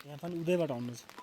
यहाँ पनि उदयबाट आउनु छ।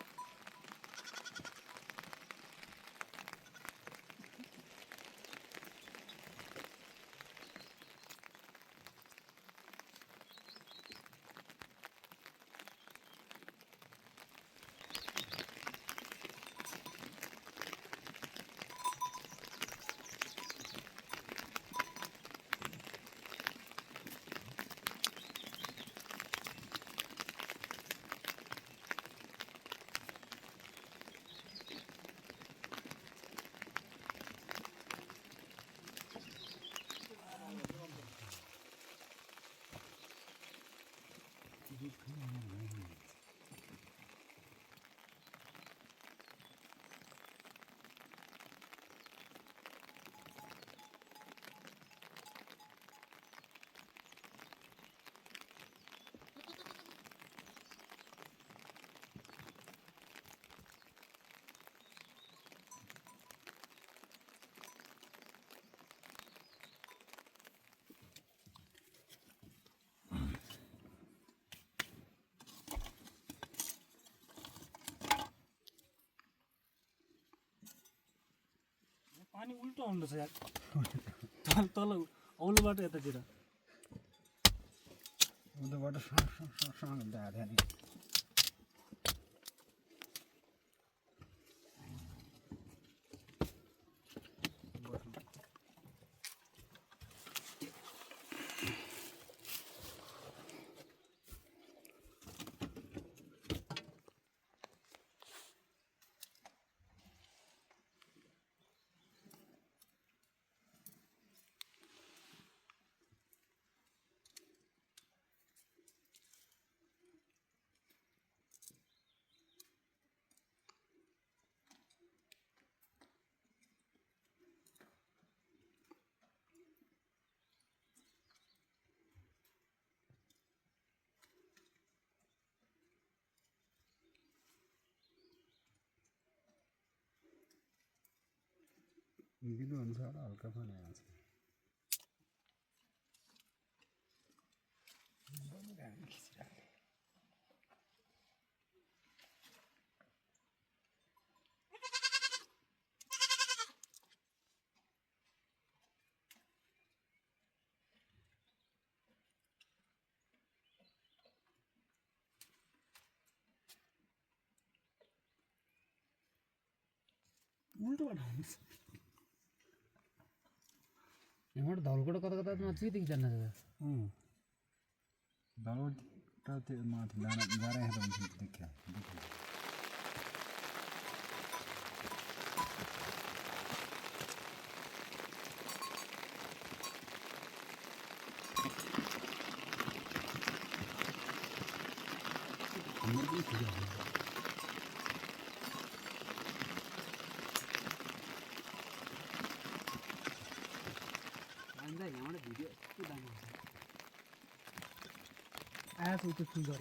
पानी उल्टो आउँदैछ यार तल औलोबाट यतातिर उताबाट सँग जाँदा नि हिँडिनु हुन्छ होला हल्का पानी आउँछ उल्टोबाट आउँदैछ यहाँ धौलकोट कता कता नजिकदेखि जान्न धौलकोट त्यो माथि जाँदा देखियो आएछ उतो चुजर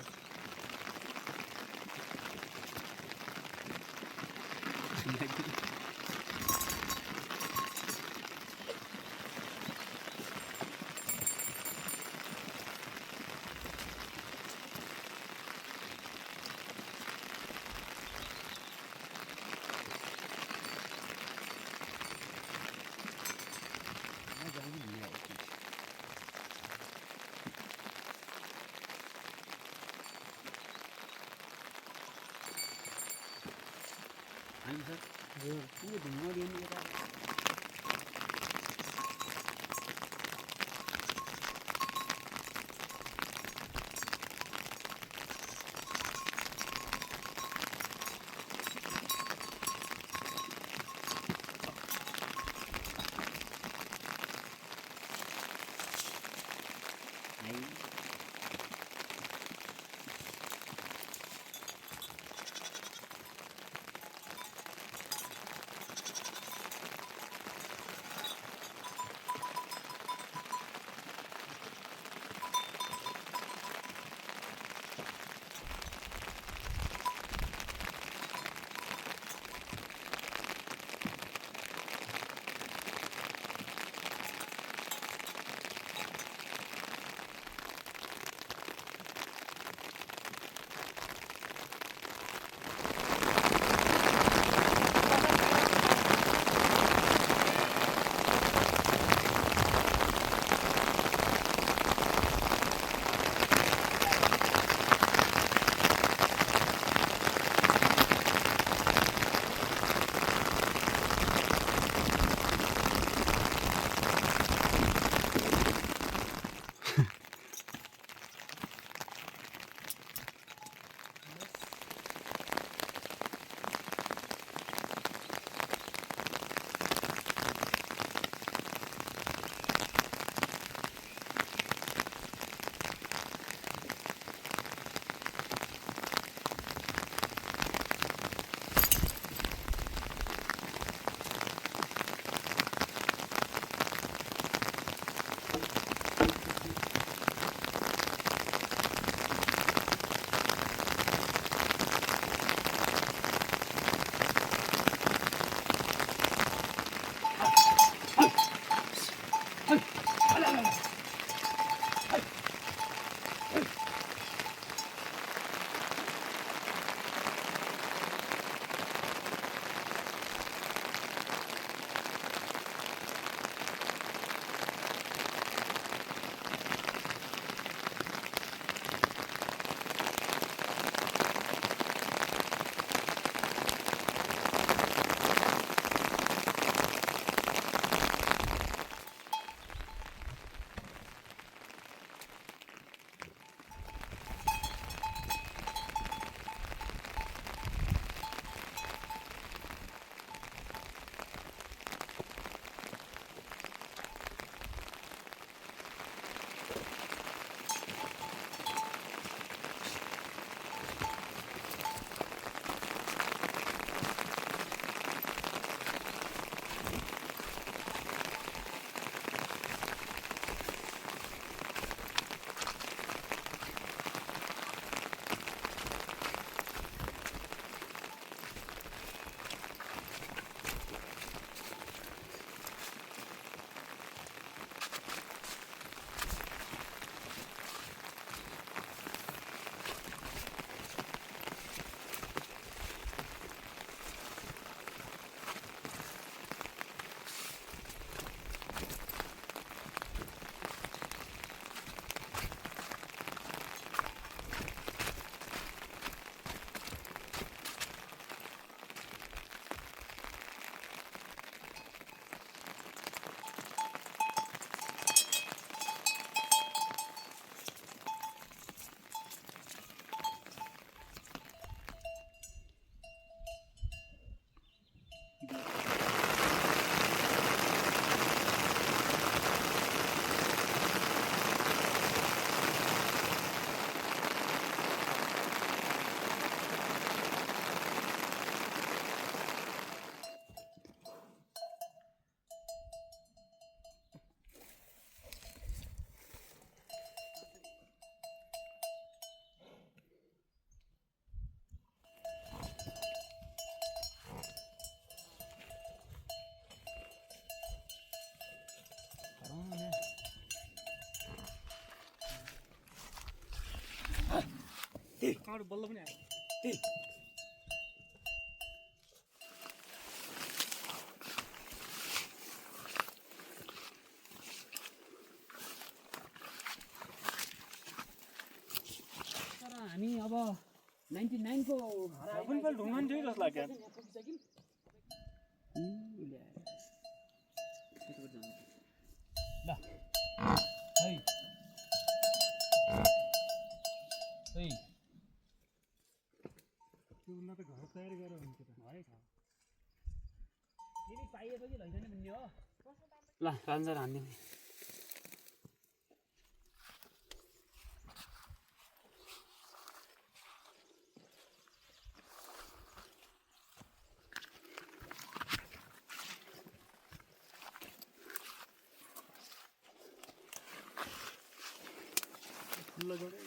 कहाँबाट बल्ल पनि आयो तर हामी अब 99 को पनि पहिले ढुङ्गा नि थियो जस्तो लाग्यो ल है है त्योभन्दा त घर तयारी गरेर हुन्छ त घरै छ फेरि पाइएपछि लैजाने भन्ने हो ल रान्जर हान्दिउँ खुल्ला जोडे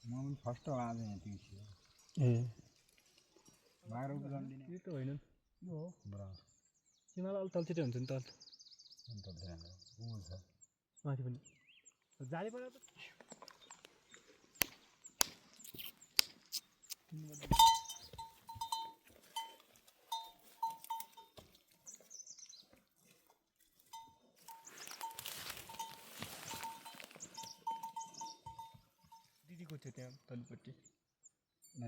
म पनि फर्स्ट हो आज यहाँ तिमी ए बाह्र उब्जन्दिने यो त होइन यो हो बराबर तिमीलाई अलि तलतिर हुन्छ नि त अन्त ध्यान ऊ छ माथि पनि जाली पऱ्यो त दिदीको थियो त्यहाँ तल्लोपट्टि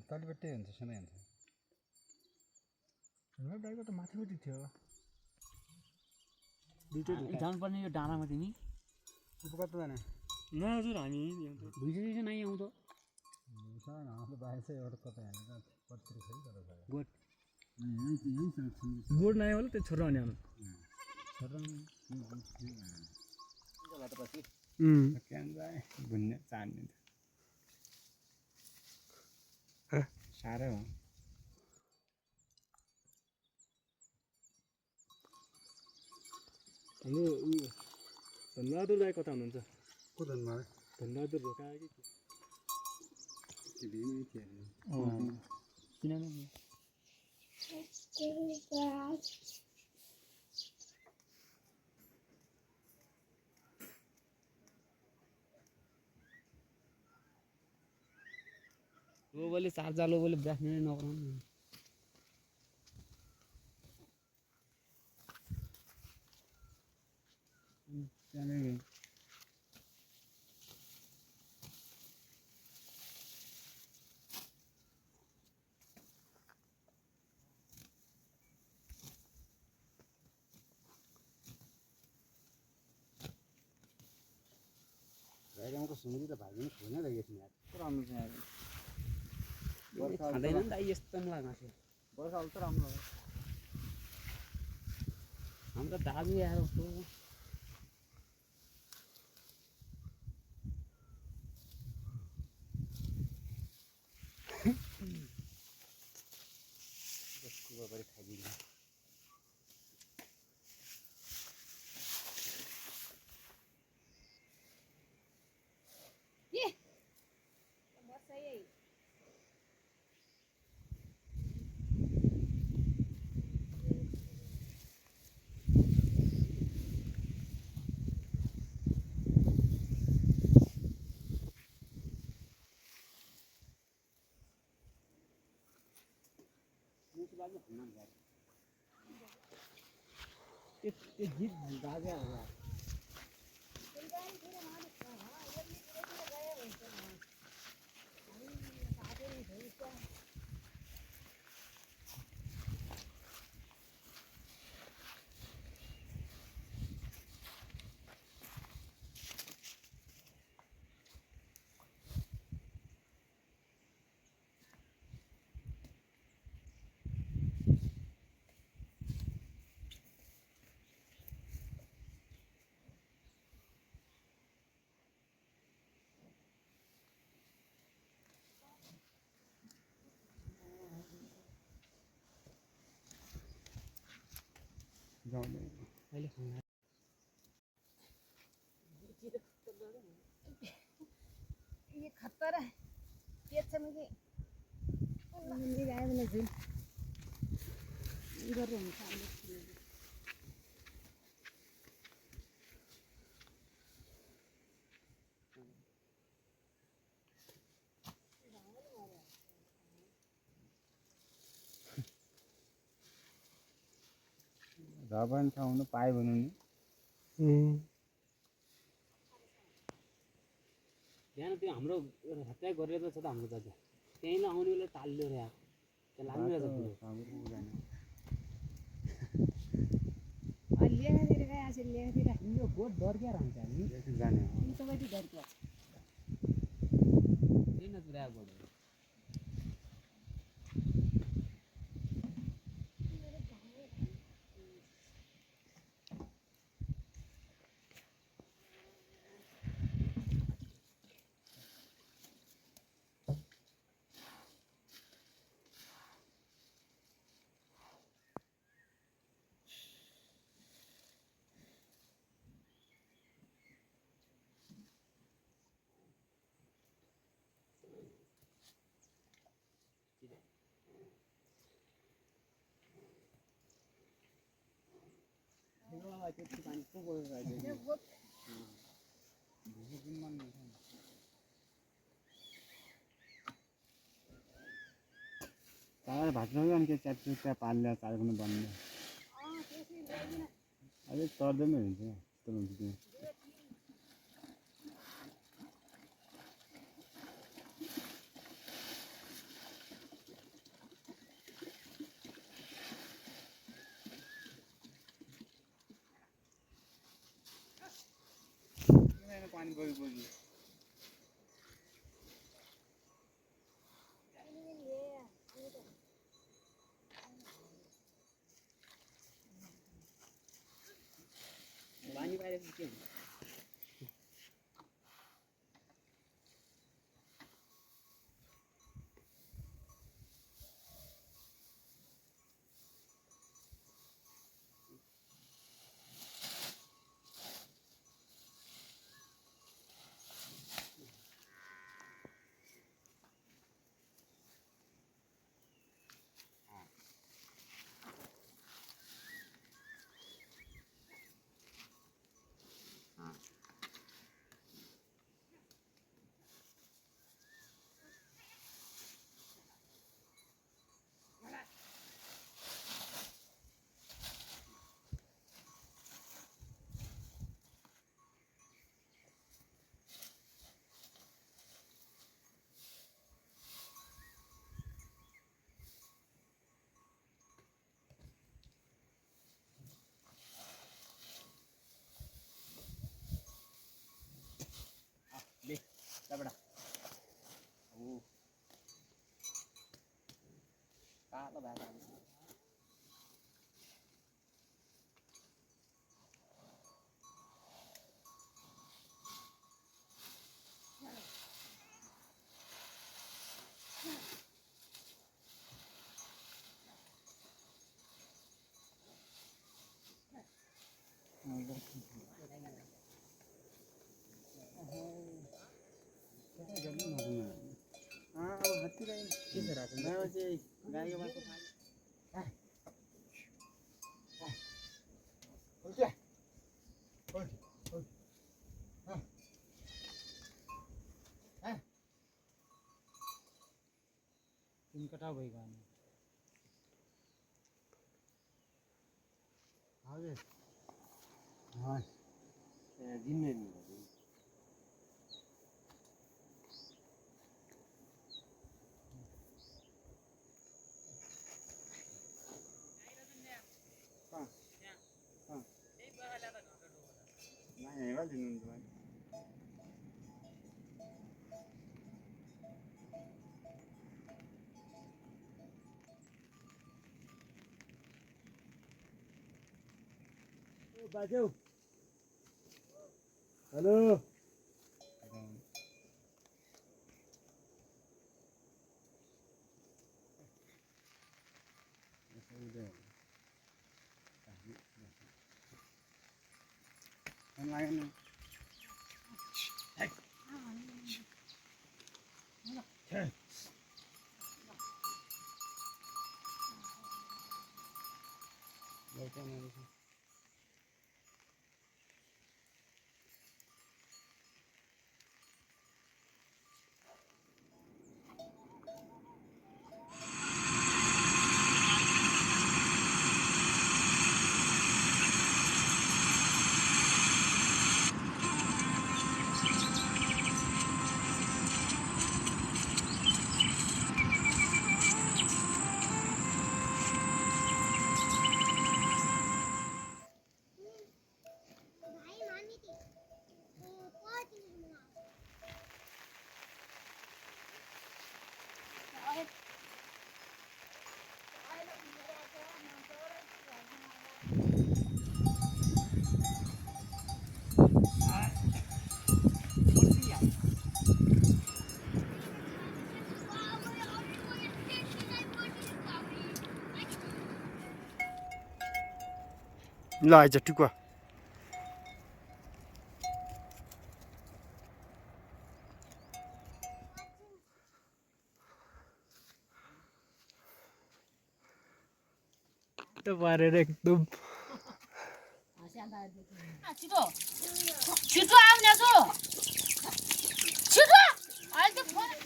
तल्लोपट्टि हुन्छ सधैँ हुन्छ हाम्रो गाईको त माथिपट्टि थियो दुइटै जानुपर्ने यो डाँडामा तिमी ऊ कता जाने न हजुर हामी भुइँचो नै आउँछ हाम्रो बाहिर चाहिँ एउटा कता हालेर पत्तिर छ कता छ गोठ गोड नआयो होला त्यो छोरा अनि आउनु घुन्ने चाड्ने साह्रै हो हाम्रो उयो धनबहादुर राई कता हुनुहुन्छ को धन्यवाद धनबहादुर ढोका आयो कि किनभने वो बोले चार जालो बोले ब्रास्ने नगराउनु त्यहाँनिर गाउँको सुँगुरी त भाग्नु छोड्नै लगेको छ यार राम्रो छ यार खाँदैन नि त यस्तो पनि लाग्छ बर्खा आउँछ राम्रो हो हाम्रो दाजु आएर उसको खाइदिन्छ त्यो गीत गाजा गाउँले अहिले खाना ये खतर है ये चमके ये गाय वाला झुल इधर रूम सामने र पनि ठाउँ पायो भने नि बिहान त्यो हाम्रो हत्या गरेर त छ त हाम्रो दाजु त्यहीँलाई आउने बेला तालियो रे त्यहाँ लाग्ने रहेछ और ले दे रे ऐसे ले दे रे यो गोठ डर क्या रहन्छ नि जाने इन सब की डर क्या किन पुरा गोठ त्यो पानी को गयो ये वो चार भात अनि के च्याप त्यहाँ पाल्दा चार पनि बन्ने हां कैसे ले ना अलिक तर्दैन हुन्छ यस्तो हुन्छ त्यो पानी बग्यो पानी बाहिर के हुन्छ ले बड़ा ओ कालो भाग के छ रात गाईको बाटो तीन कटा भइगयो हजुर दिनमा हेर्दा दिनुहुन्छ बाजु हेलो लागेन ल आइज टुक्वा पारेर एकदम छिटो छिटो आउने छु छिटो अहिले त फोन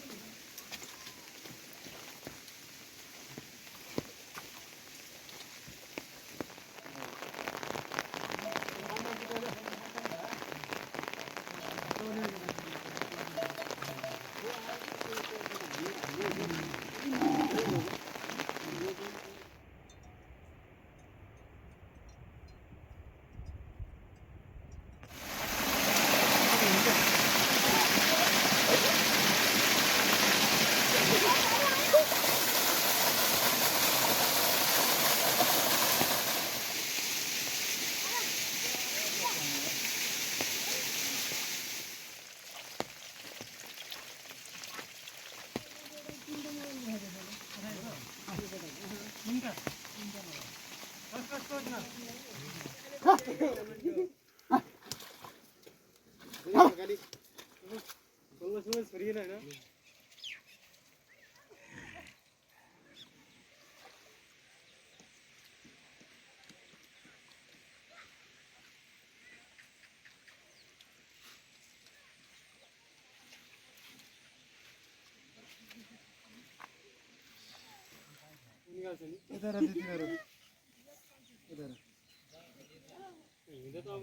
हिँड्दा त अब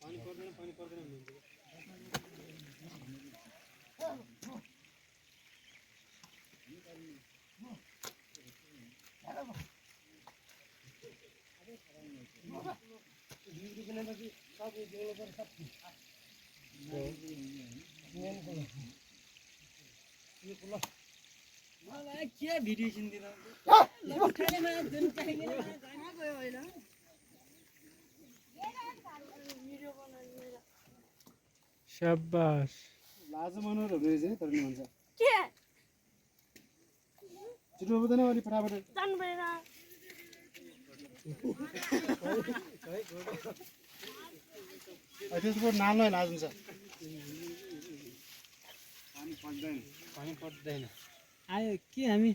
पानी पर्दैन भन्नुहुन्छ मलाई के भिडियो किन्दिन शाबाश लाज मनोहरहरू रहेछ है तर नि भन्छ के छिटो हुँदैन अलि फटाफट जानु भएन त्यसको नाल्न लाज हुन्छ पानी पर्दैन आयो के हामी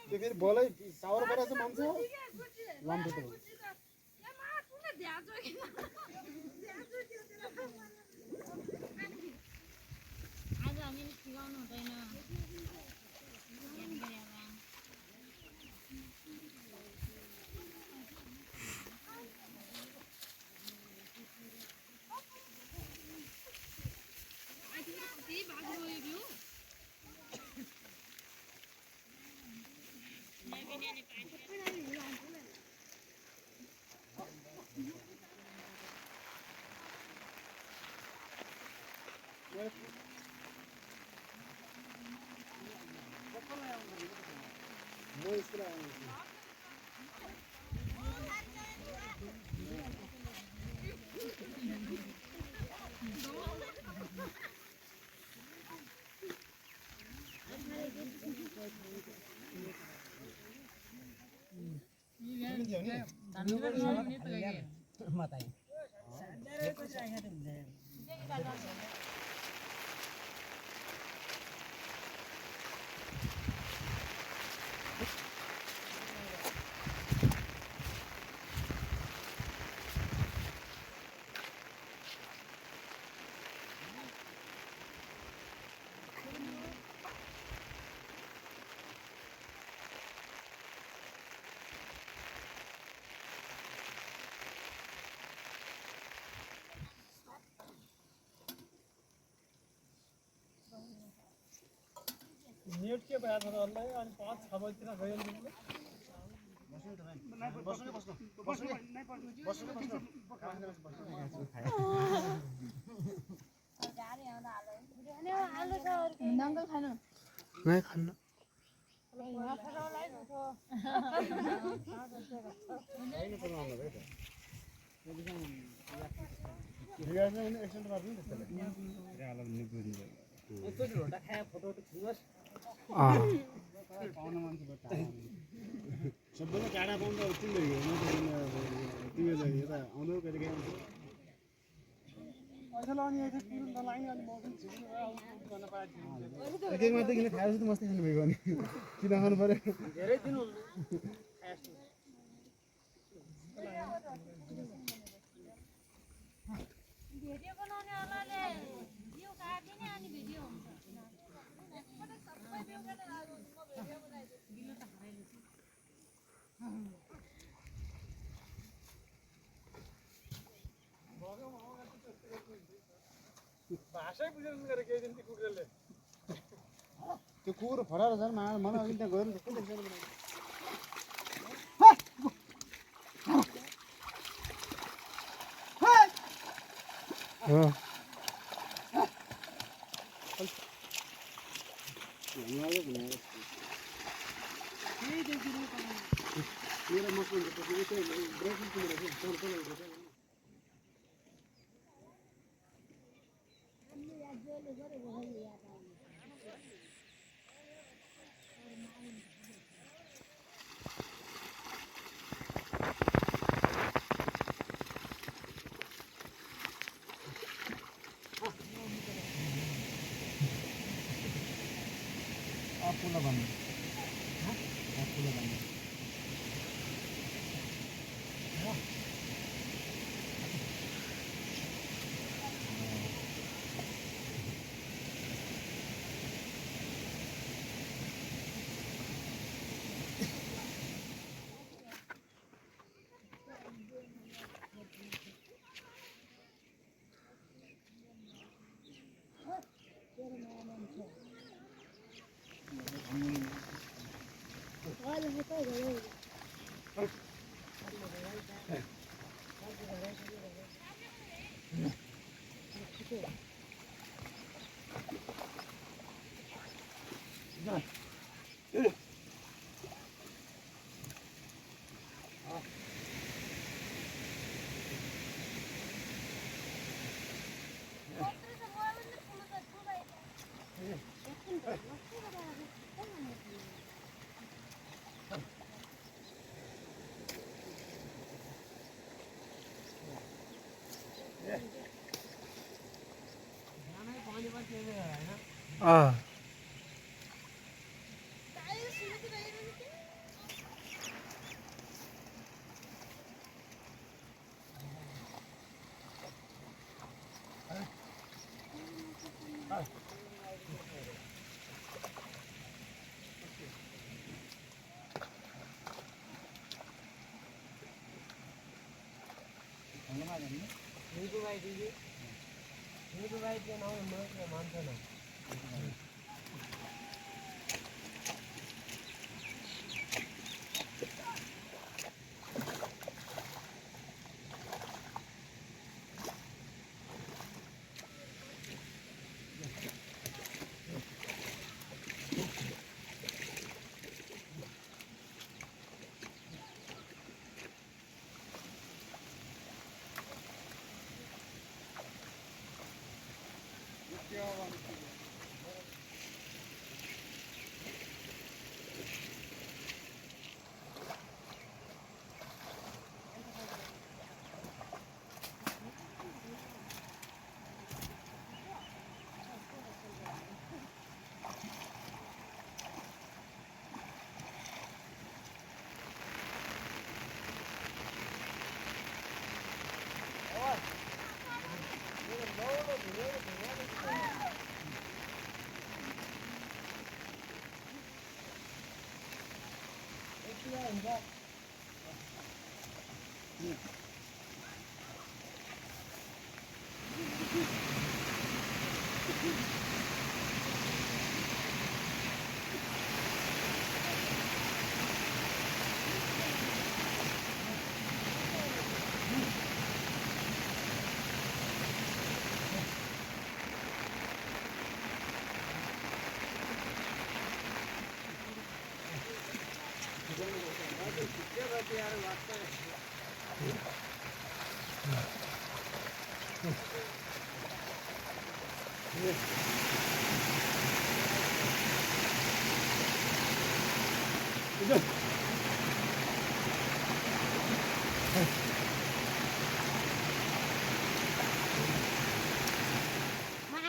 त्यो फेरि बोलै सावर परेछ मान्छे लम्बो त हो आज हामीले सिकाउनु हुँदैन नेट के बाहेर राहिलाय आणि 5 खाबायची ना गयल म्हणलं नंगल खाना नाही खाणं सबैले टाढा पाउँदा चिन्दै तिमी यता आउँदै कहिले काहीँ एक मात्रै किन खाएर चाहिँ मस्तै खानुभएको अनि किन खानु पर्यो धेरै दिन हुन्छ भिडियो बनाउनेवालाले भ्यू काट्दिने अनि भिडियो हुन्छ सबै भ्यू काटेर भिडियो बनाइदिन्छु भाषै बुझेर गरे केही दिन त्यो कुकुरले त्यो कुकुर फराएर छ मलाई अघि त्यहाँ गएर कस्तो देख्छ आफूलाई भन्नु आफूलाई भन्नु मा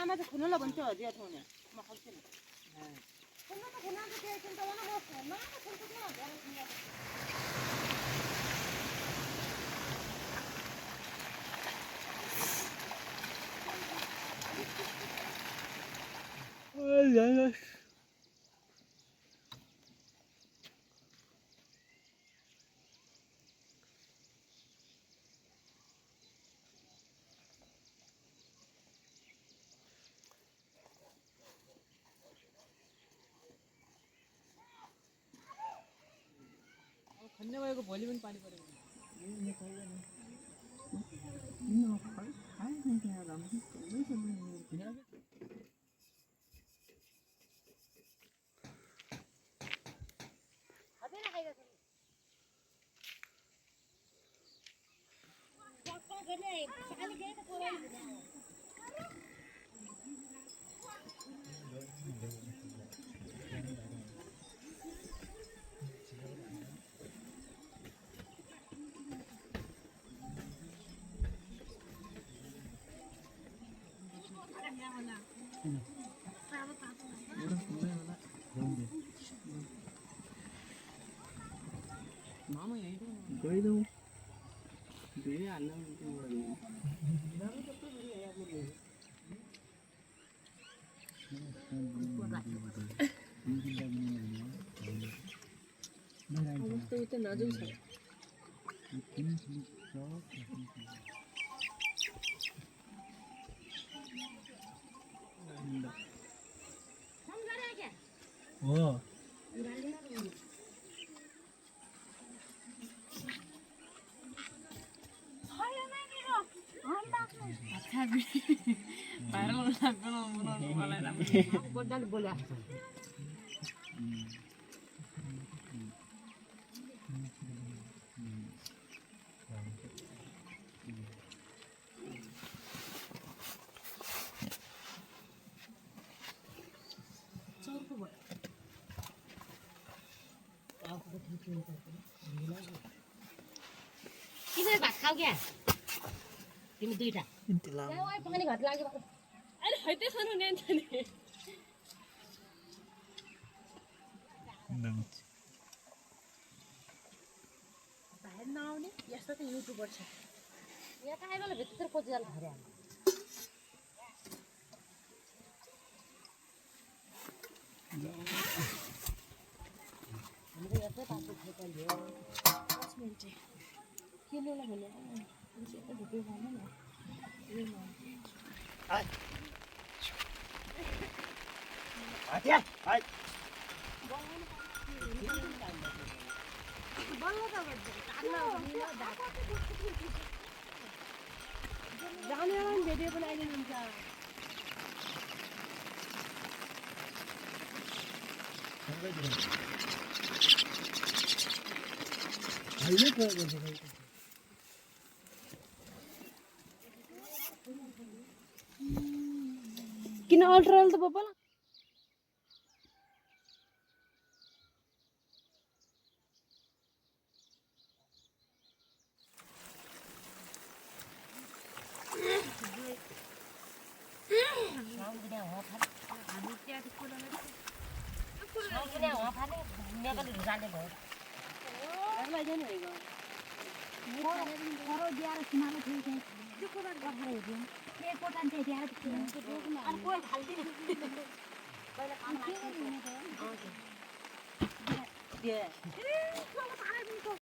आमा चाहिँ खुल्ला भन्छ हजिया ठाउँमा म खाल्छु खुल्ला त खुल्ला त त्यो एकछिन त वाला म खुल्ला त खुल्छु के भन्छ खन्ने भएको भोलि पनि पानी परेको हटेर खाइरहेको छु टक्क गर्ने साली गए त कोराले मामा यही गइदौँ धेरै हाल्न त नाजुक छ हो कोदाले बोल्या किन भात खाऊ क्या तिमी दुईटा पानी घट लाग्यो अहिले हैते खानु नि नि भाइ नआउने यस्तो त युट्युबर छ यहाँ त आइबल भित्र कोची जाल खर्या हाम्रो यतै पासो खेतल हो 5 मिनेट किनेला भने अनि यता भित्र जानु न हट्या हाय बल्ल त जाने वाला भिडियो बनाइदिनुहुन्छ अहिले प्रयोग गर्छ किन अल्ट्राल त बब्बला